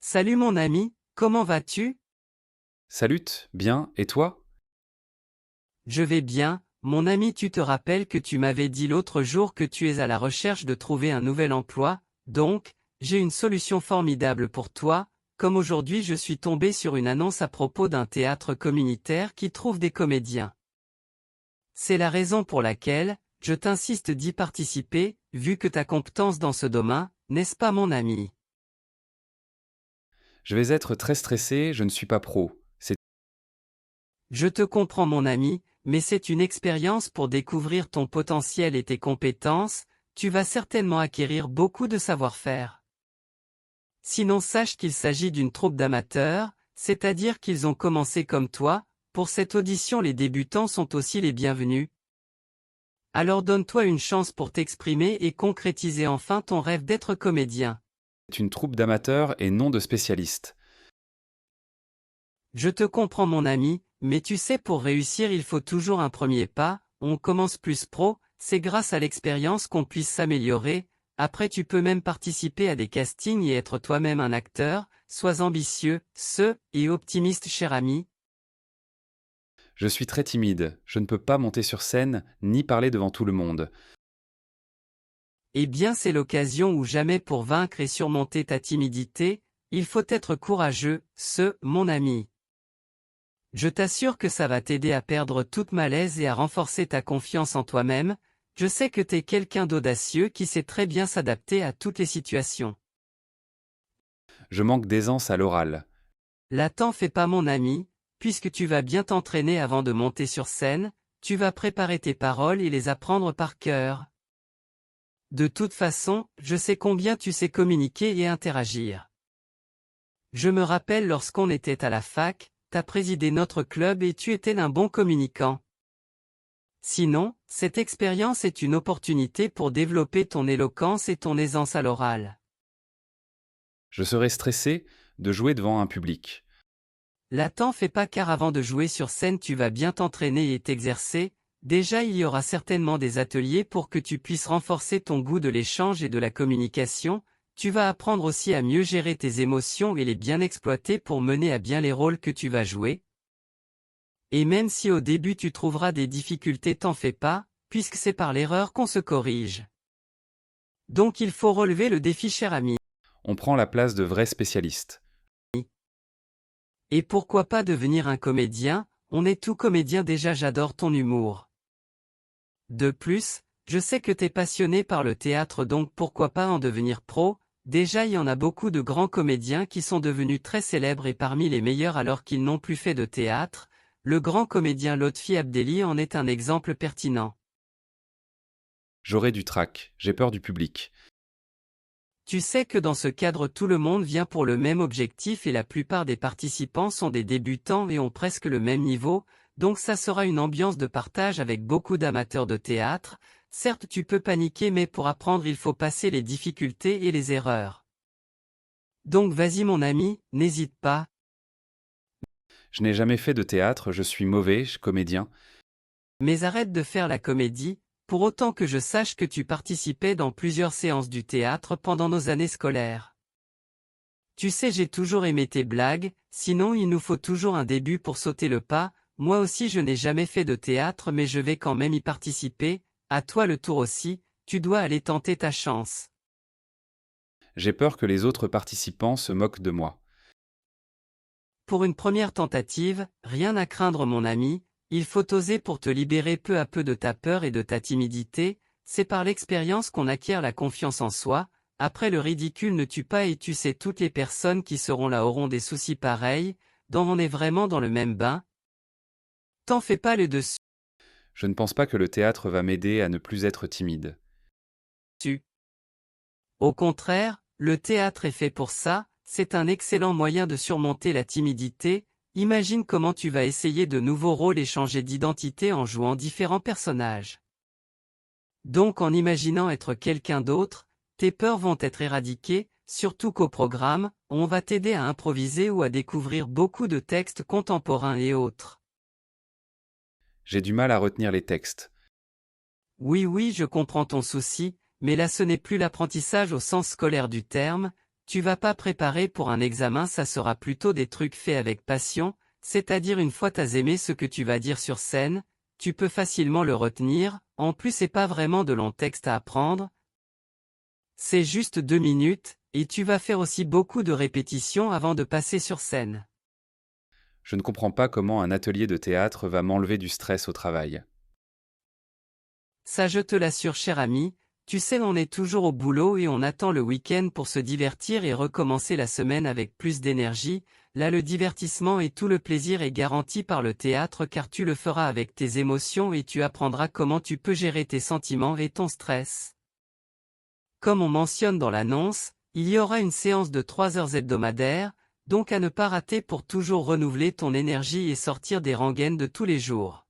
Salut mon ami, comment vas-tu? Salut, bien, et toi? Je vais bien, mon ami, tu te rappelles que tu m'avais dit l'autre jour que tu es à la recherche de trouver un nouvel emploi, donc, j'ai une solution formidable pour toi, comme aujourd'hui je suis tombé sur une annonce à propos d'un théâtre communautaire qui trouve des comédiens. C'est la raison pour laquelle, je t'insiste d'y participer, vu que ta compétence dans ce domaine, n'est-ce pas mon ami? Je vais être très stressé, je ne suis pas pro. C'est Je te comprends mon ami, mais c'est une expérience pour découvrir ton potentiel et tes compétences, tu vas certainement acquérir beaucoup de savoir-faire. Sinon sache qu'il s'agit d'une troupe d'amateurs, c'est-à-dire qu'ils ont commencé comme toi, pour cette audition les débutants sont aussi les bienvenus. Alors donne-toi une chance pour t'exprimer et concrétiser enfin ton rêve d'être comédien. une troupe d'amateurs et non de spécialistes. Je te comprends mon ami, mais tu sais pour réussir il faut toujours un premier pas, on commence plus pro, c'est grâce à l'expérience qu'on puisse s'améliorer, après tu peux même participer à des castings et être toi-même un acteur, sois ambitieux, et optimiste cher ami. Je suis très timide, je ne peux pas monter sur scène ni parler devant tout le monde. Eh bien c'est l'occasion ou jamais pour vaincre et surmonter ta timidité, il faut être courageux, mon ami. Je t'assure que ça va t'aider à perdre toute malaise et à renforcer ta confiance en toi-même, je sais que t'es quelqu'un d'audacieux qui sait très bien s'adapter à toutes les situations. Je manque d'aisance à l'oral. Là t'en fais pas mon ami, puisque tu vas bien t'entraîner avant de monter sur scène, tu vas préparer tes paroles et les apprendre par cœur. De toute façon, je sais combien tu sais communiquer et interagir. Je me rappelle lorsqu'on était à la fac, t'as présidé notre club et tu étais un bon communicant. Sinon, cette expérience est une opportunité pour développer ton éloquence et ton aisance à l'oral. Je serai stressé de jouer devant un public. Là t'en fais pas car avant de jouer sur scène tu vas bien t'entraîner et t'exercer, déjà il y aura certainement des ateliers pour que tu puisses renforcer ton goût de l'échange et de la communication, tu vas apprendre aussi à mieux gérer tes émotions et les bien exploiter pour mener à bien les rôles que tu vas jouer. Et même si au début tu trouveras des difficultés t'en fais pas, puisque c'est par l'erreur qu'on se corrige. Donc il faut relever le défi cher ami. On prend la place de vrais spécialistes. Et pourquoi pas devenir un comédien, on est tout comédien déjà j'adore ton humour. De plus, je sais que t'es passionné par le théâtre donc pourquoi pas en devenir pro, déjà il y en a beaucoup de grands comédiens qui sont devenus très célèbres et parmi les meilleurs alors qu'ils n'ont plus fait de théâtre, le grand comédien Lotfi Abdelli en est un exemple pertinent. J'aurai du trac, j'ai peur du public. Tu sais que dans ce cadre tout le monde vient pour le même objectif et la plupart des participants sont des débutants et ont presque le même niveau, donc ça sera une ambiance de partage avec beaucoup d'amateurs de théâtre, certes tu peux paniquer mais pour apprendre il faut passer les difficultés et les erreurs. Donc vas-y mon ami, n'hésite pas, Je n'ai jamais fait de théâtre, je suis mauvais, comédien. mais arrête de faire la comédie, pour autant que je sache que tu participais dans plusieurs séances du théâtre pendant nos années scolaires. Tu sais j'ai toujours aimé tes blagues, sinon il nous faut toujours un début pour sauter le pas, moi aussi je n'ai jamais fait de théâtre mais je vais quand même y participer, à toi le tour aussi, tu dois aller tenter ta chance. J'ai peur que les autres participants se moquent de moi. Pour une première tentative, rien à craindre mon ami, il faut oser pour te libérer peu à peu de ta peur et de ta timidité, c'est par l'expérience qu'on acquiert la confiance en soi, après le ridicule ne tue pas et tu sais toutes les personnes qui seront là auront des soucis pareils, dont on est vraiment dans le même bain. T'en fais pas le dessus. Je ne pense pas que le théâtre va m'aider à ne plus être timide. Au contraire, le théâtre est fait pour ça, c'est un excellent moyen de surmonter la timidité, imagine comment tu vas essayer de nouveaux rôles et changer d'identité en jouant différents personnages. Donc en imaginant être quelqu'un d'autre, tes peurs vont être éradiquées, surtout qu'au programme, on va t'aider à improviser ou à découvrir beaucoup de textes contemporains et autres. J'ai du mal à retenir les textes. Oui, je comprends ton souci, mais là ce n'est plus l'apprentissage au sens scolaire du terme, Tu vas pas préparer pour un examen, ça sera plutôt des trucs faits avec passion, c'est-à-dire une fois t'as aimé ce que tu vas dire sur scène, tu peux facilement le retenir, en plus c'est pas vraiment de long texte à apprendre. C'est juste 2 minutes, et tu vas faire aussi beaucoup de répétitions avant de passer sur scène. Je ne comprends pas comment un atelier de théâtre va m'enlever du stress au travail. Ça je te l'assure cher ami, tu sais on est toujours au boulot et on attend le week-end pour se divertir et recommencer la semaine avec plus d'énergie, là le divertissement et tout le plaisir est garanti par le théâtre car tu le feras avec tes émotions et tu apprendras comment tu peux gérer tes sentiments et ton stress. Comme on mentionne dans l'annonce, il y aura une séance de 3 heures hebdomadaires, donc à ne pas rater pour toujours renouveler ton énergie et sortir des rengaines de tous les jours.